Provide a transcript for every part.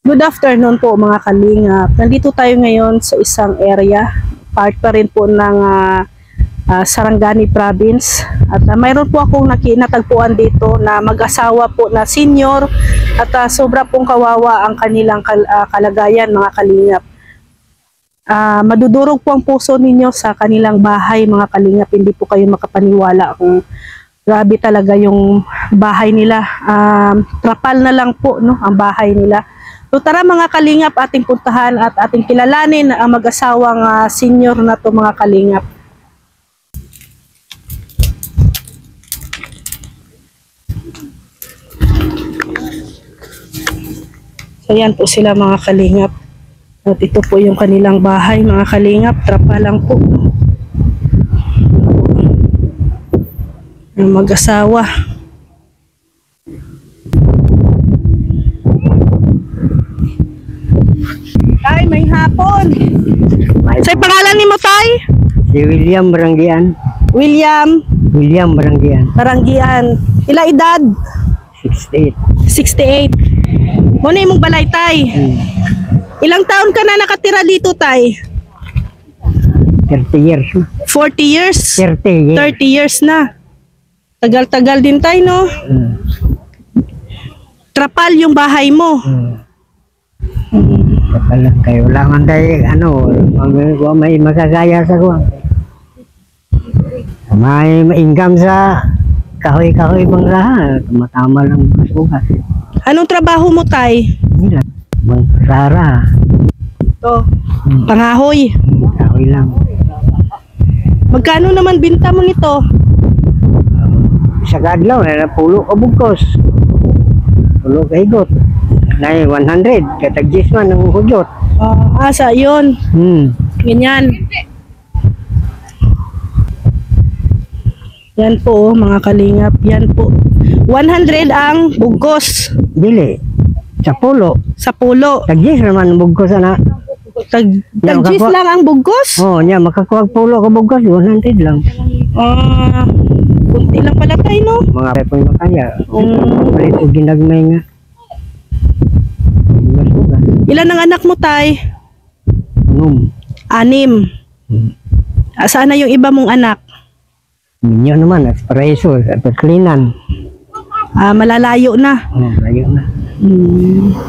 Good afternoon po mga kalingap. Nandito tayo ngayon sa isang area, part pa rin po ng Sarangani Province. At mayroon po akong natagpuan dito na mag-asawa po na senior at sobra pong kawawa ang kanilang kalagayan mga kalingap. Madudurog po ang puso ninyo sa kanilang bahay mga kalingap. Hindi po kayo makapaniwala kung grabe talaga yung bahay nila. Trapal na lang po no, ang bahay nila. So tara mga kalingap, ating puntahan at ating kilalanin ang mag-asawang senior na to mga kalingap. So yan po sila mga kalingap. At ito po yung kanilang bahay mga kalingap, trapa lang po. Ang mag-asawa. Tay, may hapon. Say pangalan ni mo, Tay? Si William Baranggian. William Baranggian. Baranggian. Ila edad? 68. 68. Muna imong balay, Tay. Ilang taon ka na nakatira dito, Tay? 30 years. 40 years? 30 years. 30 years na. Tagal-tagal din, Tay, no? Trapal yung bahay mo. Kapalang kayo. Wala man tayo, may magagaya sa kuwan. May income sa kahoy-kahoy bang lahat. Matama lang bukas. Anong trabaho mo, Tay? Hindi lang. Magsara. Ito. Pangahoy. Kahoy lang. Magkano naman binta mo nito? Sa kadlaw, pulo ka bugkos. Pulo ka higot. Na 100. Katag-10 man ang hugot. Asa, yun. Ganyan. Yan po, mga kalingap. Yan po. 100 ang bugkos. Dili. Sa pulo. Sa pulo. Tag-10 naman ang bugkos na. Tag-10 lang ang bugkos? Oo, niya. Makakuha pulo ka bugkos. 100 lang. Kunti lang pala tayo, no? Mga repon makaya. Palit o ginagmay nga. Ilan ang anak mo, Tay? 6. Saan na yung iba mong anak? Minyo naman, at paraiso, at Perlinan. Malalayo na. Malayo na.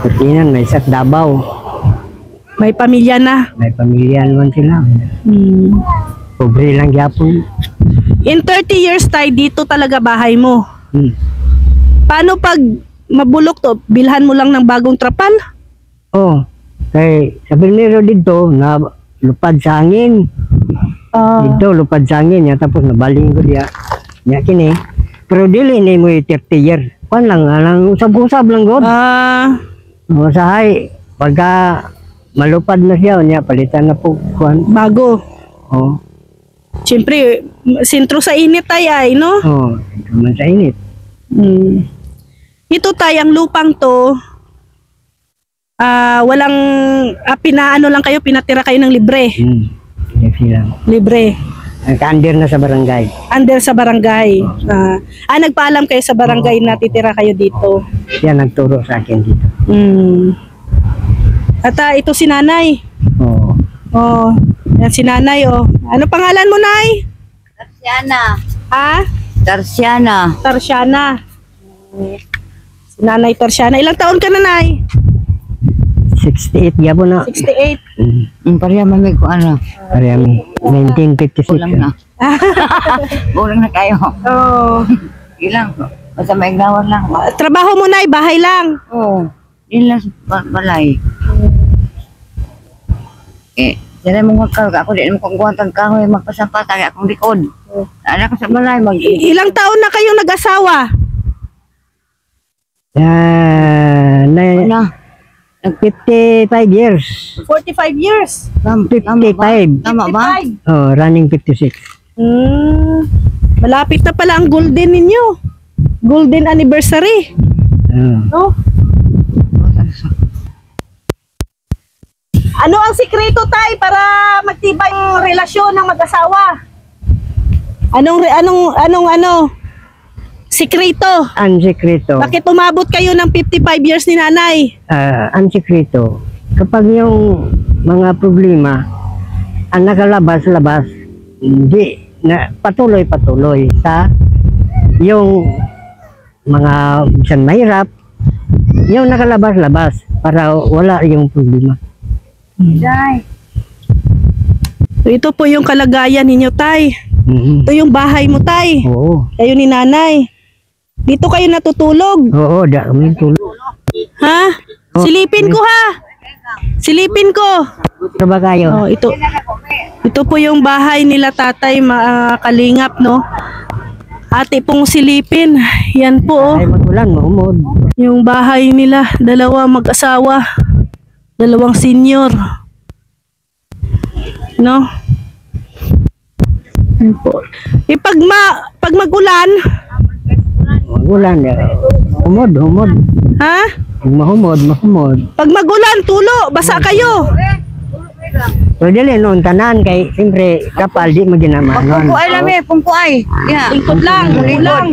Perlinan, may sak Davao. May pamilya na. May pamilya naman sila. Pobre lang gyapon. In 30 years, Tay, dito talaga bahay mo. Paano pag mabulok to, bilhan mo lang ng bagong trapal? Kay sa Pilmero dito, na lupad sa hangin. Dito, lupad sa hangin niya, tapos nabaling ko diya. Niya kini. Pero dili ni mo 30 years. Kuan lang, usab-usab lang god. Usahay, pagka malupad na siya, niya palitan na po kuan. Bago. Siyempre, sentro sa init tayo ay, no? Sentro man sa init. Ito tayo, ang lupang to, walang, pinaano lang kayo, pinatira kayo ng libre. Libre. Nagka-under na sa barangay. Under sa barangay. Nagpaalam kayo sa barangay na titira kayo dito. Siya nagturo sa akin dito. At ito si Nanay. Yan si Nanay, Ano pangalan mo, Nay? Tarsiana. Tarsiana. Si Nanay Tarsiana. Ilang taon ka na, Nay? 68 gyapon na. 68. Pareha mamig ko ano. Pareha mi. 1956. Kulang na. Kulang na kayo. Ilang. Basta may gawan lang. Trabaho mo, Nay? Bahay lang? Ilang balay. Dala mong magkarga. Ako din mo kung guwantang kahoy. Magpasapatag akong likod. Anak ko sa balay. Ilang taon na kayong nag-asawa? 55 years. 45 years. 55. Tama ba? Running 56. Malapit na pala ang golden ninyo. Golden anniversary. No? Ano ang sikreto, Tay, para magtibay yung relasyon ng mag-asawa? Anong Sikreto. Ang sekreto, Bakit umabot kayo ng 55 years ni nanay? ang sekreto, kapag yung mga problema ang nakalabas-labas, hindi na patuloy-patuloy sa yung mga bisan mahirap, yung nakalabas-labas para wala yung problema. Day. So, ito po yung kalagayan ninyo, tay. Mhm. Ito yung bahay mo, tay. Oo. Kayo ni nanay. Dito kayo natutulog. Oo, da kami tulog. Ha? Silipin ko ha. Silipin ko. Ano ba kayo? Oh, ito. Ito po yung bahay nila tatay, mga kalingap, no? Ate pong silipin. Yan po, oh. Ay magulan, mahumod. Yung bahay nila, dalawa mag-asawa. Dalawang senior. No? Yan po. Pag magulan, Magulan, humod. ha? Mahumod. Pag magulan, tulo, basa kayo. So dili noon tanan kay siyempre kapal di maginamanon. Pungko ay lami, pungko ay. Yeah. Lingkod lang, lang.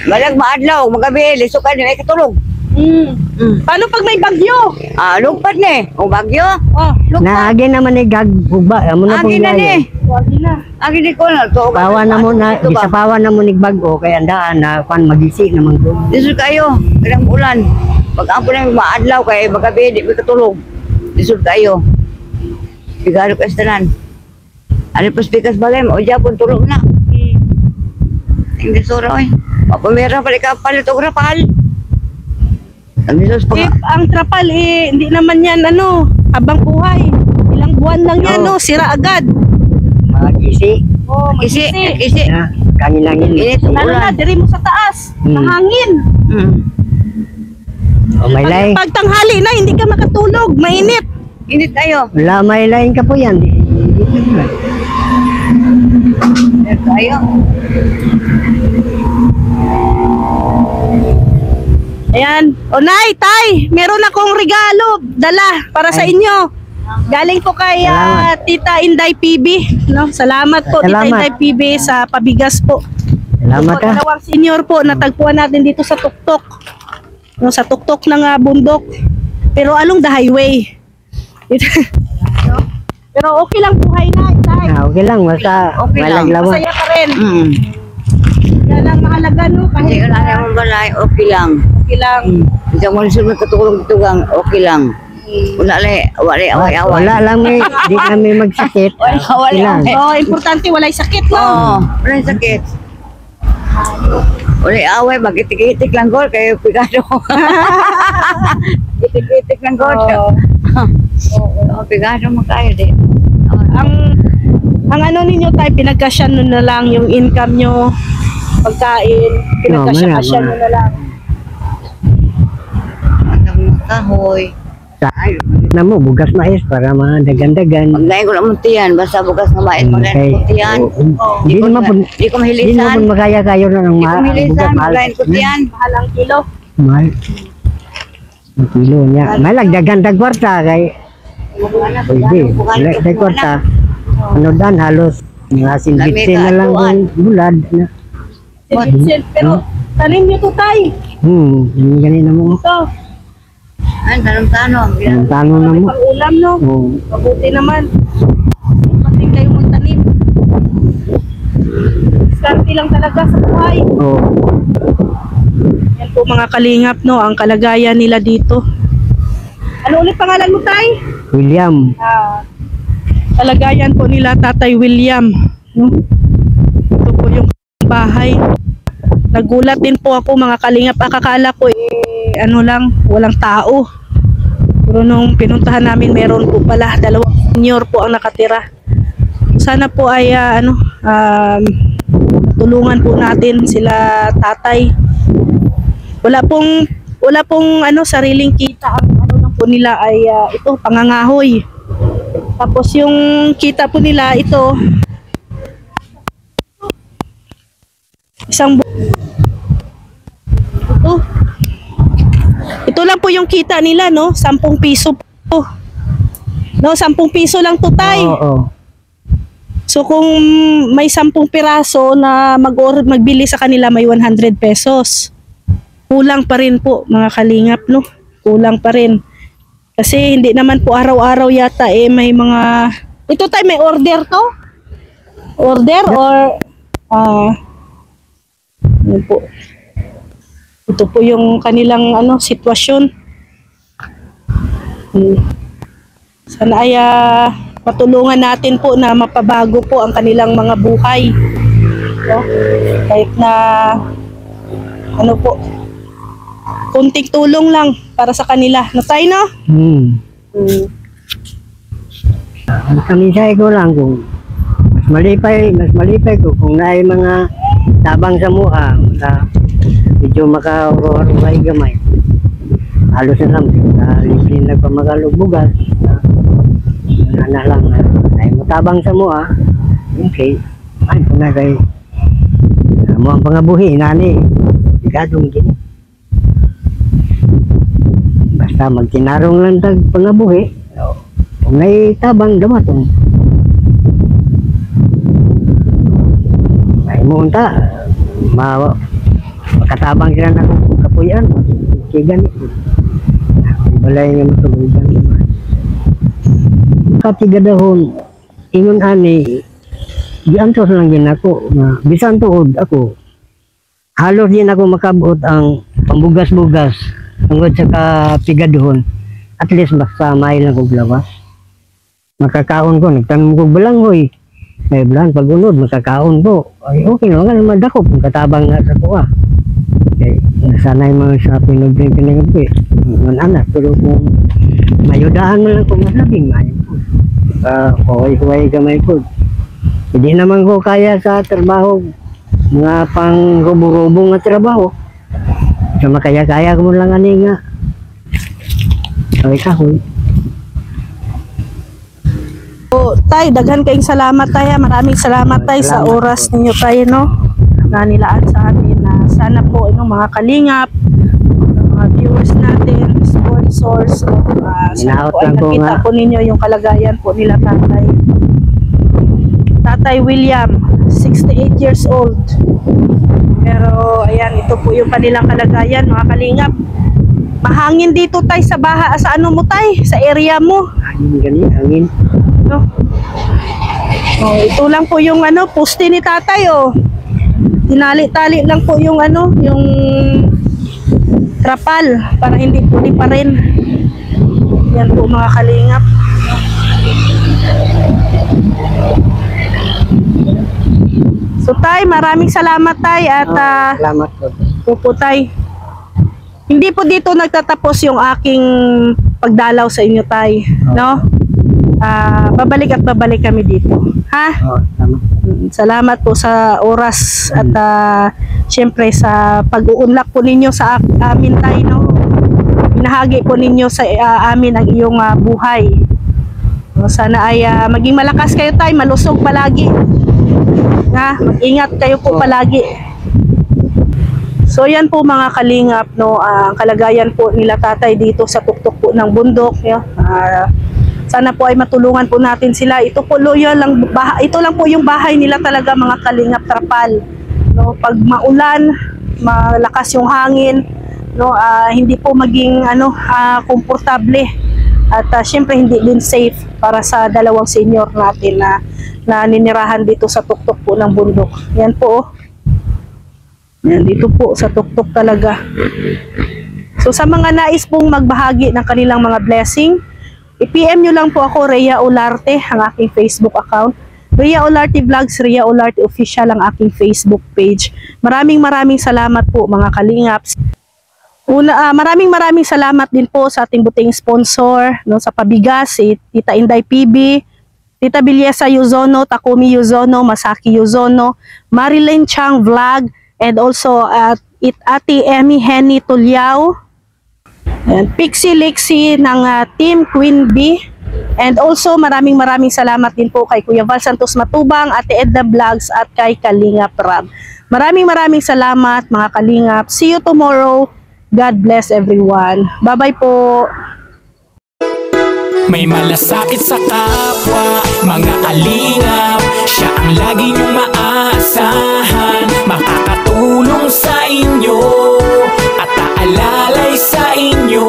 Balag maadlaw, magabi, lisok ka ay katulog. Paano pag may bagyo? Lugpad ni. O bagyo. Oh, Naagi naman ni gag ugba amo na Agi na ni. wagi na. Agi di ko na. Pawa na mo na gisapawan na mo ni bago kay andaan na kan magisi naman ko. Lisod kayo. Kadang ulan. Pag ampo na maadlaw kay magabi, di may katulog. Lisod kayo. Bigaro ka estanan. Ano pa speakers balay mo? O Japon tulog na. Hindi sura oy. Papamera pa ka palit og rapal. Ang Jesus Eh, pa. ang trapal hindi naman yan habang buhay. Ilang buwan lang yan, Oo. sira agad. Magisi Oh, Isi, magisi. isi. na kanilangin. Init ang Lalo na, ulan. diri mo sa taas. Mahangin. O may lay. Pag tanghali na, hindi ka makatulog. Mainit. Init kayo. Wala may lain ka po yan. Init kayo. Ayan. O, Nay, Tay, meron akong regalo. Dala para sa inyo. Galing po kay Tita Inday PB. No? Salamat po, Tita Salamat. Inday PB, sa pabigas po. Salamat Po, ha. dalawang senior po, natagpuan natin dito sa tuktok. No, sa tuktok ng bundok. Pero along the highway. Pero okay lang buhay na, Tay. Okay lang basta Okay lang. malaglawan. Masaya ka rin. Yan ang mahalaga, no? Hindi Kahit ka na naman balay, okay lang. okay lang. Hindi mo lisod magkatulog dito gang, okay lang. Wala away. Wala lang may di kami magsakit. Wala, Okay lang. So, importante walay sakit, no? Oo, wala yung sakit. Wala away, mag-itik-itik lang gol, kayo pigado. Itik-itik lang gol. Oo. Oo, pigado mo kayo din. Ang ano ninyo, Tay, pinagkasyan nyo na lang yung income nyo, pagkain, pinagkasya-kasya nyo na lang. Ang kahoy. Ay, na mo bugas mais para madagan-dagan. Magdahin ko naman tiyan, basta bukas na mais, magdahin ko tiyan. Hindi naman po, Di ko hindi mahilisan. naman makaya kayo na ng Di ko mahilisan, bugas magdahin ko tiyan. Mahal ang kilo. Mahal. Ang kilo niya. Malagdagan kwarta kay pwede. Malagdagan kwarta. Ano dan halos mga sinbitsin na lang yung bulad na. Pero tanim nyo to, Tay. Yung ganun na mo. Ito, Ay, tanong-tanong. Ang tanong na may mo. pang-ulam, no? Oh. Mabuti naman. Pati kayo magtanim. Diskarte lang talaga sa buhay. Oh. Yan po mga kalingap, no? Ang kalagayan nila dito. Ano ulit pangalan mo, Tay? William. Kalagayan po nila Tatay William. No? Ito po yung bahay. Nagulat din po ako mga kalingap. Akakala ko ano lang, walang tao. Pero nung pinuntahan namin, meron po pala dalawang senior po ang nakatira. Sana po ay tulungan po natin sila tatay. Wala pong sariling kita. Ang ano lang po nila ay ito, pangangahoy. Tapos yung kita po nila ito, isang ito lang po yung kita nila, no? 10 piso po. No, 10 piso lang to, Tay. Oo. So kung may 10 piraso na magbili sa kanila, may 100 pesos. Kulang pa rin po mga kalingap, no? Kulang pa rin. Kasi hindi naman po araw-araw yata may mga... Ito tayo, may order to? Order or... Ano po? Ito po yung kanilang sitwasyon. Sana ay matulungan natin po na mapabago po ang kanilang mga buhay. No? Kahit na kunting tulong lang para sa kanila. No tayo, no? Ang kamisay ko lang kung mas malipay ko kung naay mga tabang sa mukha na medyo makaurumay gamay. Halos na lang libre na pa magalubugas na lang ay matabang sa mukha. Okay, ay kung na kay mo ang pangabuhi nani gadong gini. Basta magtinarong lang tag pangabuhi. Kung may tabang damatong. May munta makatabang sila na kapuyan. Kaya ganit. Balay nga matulugan naman. Katigadahon, ingon ani, diantos lang din ako, na bisan tuod ako, halos din ako makabot ang pambugas-bugas tungkol sa kapigadahon. At least basta may lang kong lawas. Makakaon ko, nagtanong ko balanghoy. May bulan, pag unod, makakaon ko. Ay, okay naman, madakop, katabang nga sa kuha. Okay, nasanay mga sa pinag-pinag anak, pero kung mayudahan mo lang kung maslabing, mayo po. Huway-huway gamay po. Hindi naman ko kaya sa trabaho, mga pang rubo-rubong na trabaho. So makaya-kaya ko lang ani nga. Okay ka, huy. Tay, daghan kayong salamat tayo. Maraming salamat tayo sa oras ninyo tayo, no? Na nilaan sa amin na sana po mga kalingap, mga viewers natin, sponsors, sana po ay nakita po ninyo yung kalagayan po nila tatay. Tatay William, 68 years old. Pero ayan, ito po yung kanilang kalagayan, mga kalingap. Mahangin dito tay sa sa mo tay, sa area mo. Hangin. No? Ito lang po yung poste ni tatay, tinali-tali lang po yung yung trapal para hindi puli pa rin. Yan po mga kalingap. So tay, maraming salamat tay at salamat po tay. Hindi po dito nagtatapos yung aking pagdalaw sa inyo tay, no? Babalik at babalik kami dito. Ha? Salamat po sa oras at syempre sa pag-uunlak po ninyo sa amin tayo, no? Inahagi po ninyo sa amin ang iyong buhay. Sana ay maging malakas kayo tayo, malusog palagi. Mag-ingat kayo po palagi. So yan po mga kalingap, no, ang kalagayan po nila tatay dito sa tuktok po ng bundok. Sana po ay matulungan po natin sila. Ito po ito lang po yung bahay nila talaga mga kalingap, trapal. No, pag maulan, malakas yung hangin, no, hindi po maging komportable. At syempre hindi din safe para sa dalawang senior natin na ninirahan dito sa tuktok po ng bundok. Yan po. Yan, dito po sa tuktok talaga. So sa mga nais pong magbahagi ng kanilang mga blessing, i-PM nyo lang po ako, Rhea Olarte, ang aking Facebook account. Rhea Olarte Vlogs, Rhea Olarte Official ang aking Facebook page. Maraming salamat po mga kalingaps. Maraming salamat din po sa ating buting sponsor, no, sa pabigas, si Tita Inday PB, Tita Bilyesa Yuzono, Takumi Yuzono, Masaki Yuzono, Marilyn Chang Vlog, and also Ate Emmy Henny Tulyao, and Pixie Lexi ng Team Queen B. And also maraming salamat din po kay Kuya Val Santos Matubang, Ate Edna Vlogs at kay Kalingap Rab. Maraming salamat mga kalingap. See you tomorrow. God bless everyone. Bye-bye po. May malasakit sa kapwa, mga kalingap. Siya ang lagi niyong maasahan, makakatulong sa inyo at aalalay sa inyo,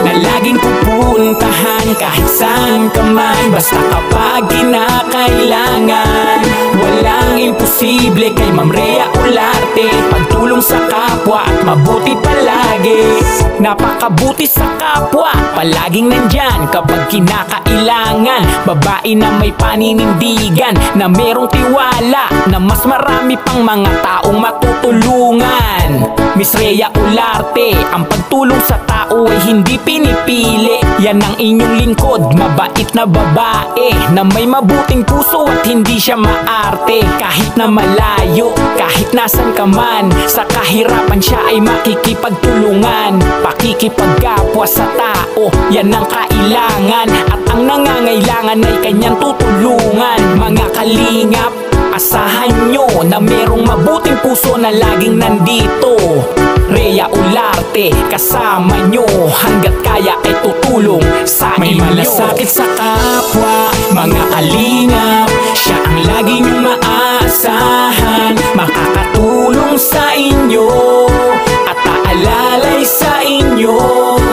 na laging pupuntahan kahit saan ka man, basta kapag kinakailangan. Walang imposible kay Ma'am Rhea Olarte, pagtulong sa kapwa at mabuti palagi. Napakabuti sa kapwa, palaging nandyan kapag kinakailangan. Babae na may paninindigan, na merong tiwala, na mas marami pang mga taong matutulungan. Miss Rhea Olarte, ang pagtulong sa tao ay hindi pinipili. Yan ang inyong lingkod, mabait na babae, na may mabuting puso at hindi siya maarte. Kahit na malayo, kahit nasan ka man, sa kahirapan siya ay makikipagtulungan. Pakikipagkapwa sa tao, yan ang kailangan, at ang nangangailangan ay kanyang tutulungan. Mga kalingap, asahan nyo na merong mabuting puso na laging nandito. Rhea Olarte, kasama nyo, hanggat kaya ay tutulong sa inyo. May malasakit sa kapwa, mga kalingap. Siya ang lagi nyong maasahan, makakatulong sa inyo at aalalay sa inyo,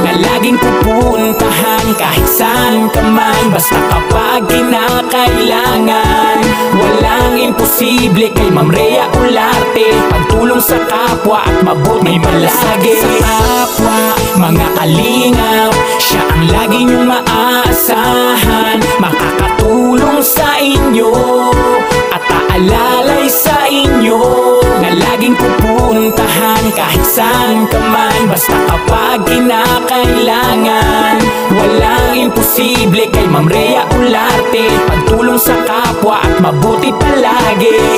na laging pupuntahan kahit saan ka man, basta kapag kinakailangan. Walang imposible kay Ma'am Rhea Olarte, pagtulong sa kapwa at mabuti. May malasakit sa kapwa, mga kalingap. Siya ang lagi nyong maasahan, makakatulong sa inyo at aalalay sa inyo, na laging pupuntahan kahit saan ka man, basta kapag kinakailangan. Walang imposible kay Ma'am Rhea Olarte, pagtulong sa kapwa at mabuti palagi.